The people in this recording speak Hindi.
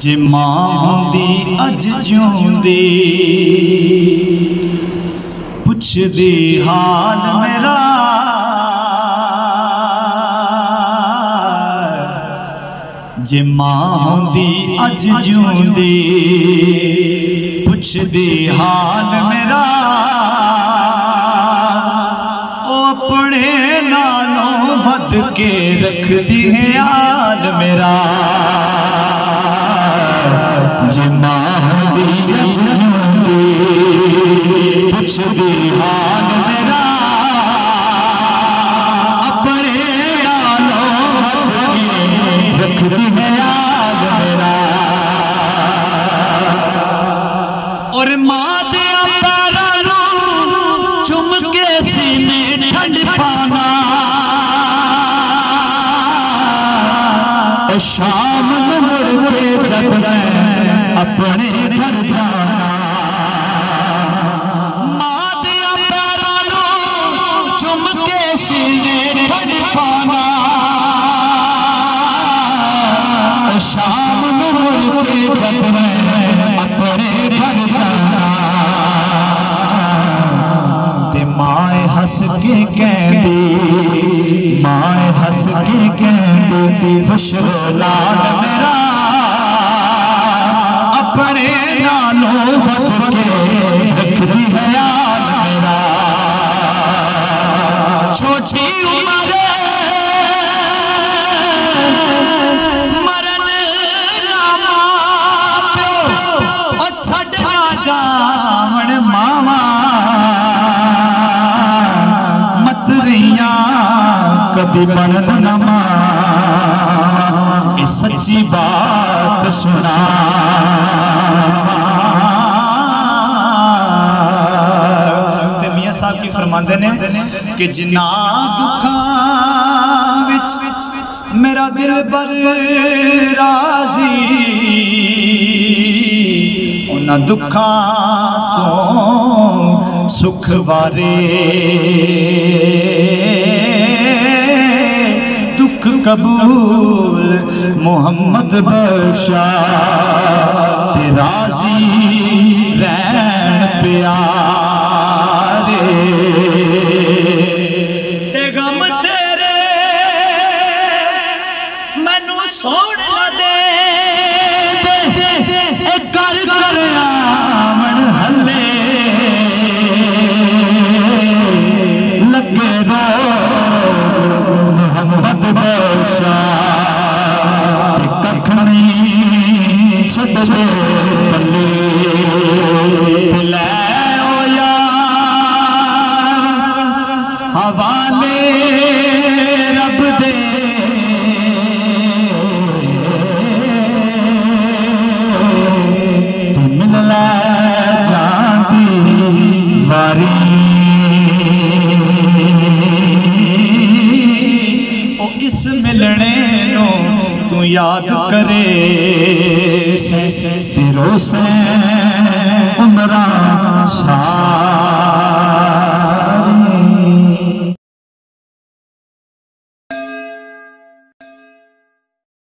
जे मां होंदी अज जिउंदी पुछदी हाल मेरा, जे मां होंदी अज जिउंदी पुछदी हाल मेरा, ओ अपने नालों वध के रखदी है याद मेरा। जे मां होंदी अज जिउंदी पुछदी हाल मेरा, अपने नालों वध के रखदी है याद मेरा। और मां दे पैरां नूं चुम के सीने ठंड पाना, शाम नूं मुड़ के जब मैं अपने घर जाना, मां दे पैरां नूं चुम के सीने ठंड पाना, शाम नूं मुड़ के जब मैं अपने घर जाना। ते माए हस के कहंदी, माए हस के कहंदी खुशरो लाल मेरा, अपने नालों वध के रखदी है याद मेरा। छोटी उम्र मरन ना मां प्यो, ओ छड़ ना जावण मावा, मतरियां कभी बनन ना मां, इस सच्ची बात सुना। मियां साहब की फरमाते ने कि जिन्ना दुखां विच मेरा दिल बर राजी, उन्हां दुखां तो सुख वारे, दुख कबूल मोहम्मद बख्शा, ते राजी रहन प्यारे, ते गम तेरे मैनू सोण दे, कर कर आवन हले लगे रो मोहम्मद बख्शा, कख नहीं छड्डे पल्ले, लै ओ यार हवाले रब दे, ते मिल लै जांदी वारी, ओ इस मिलने नो तू याद करे, तेरो से उमरा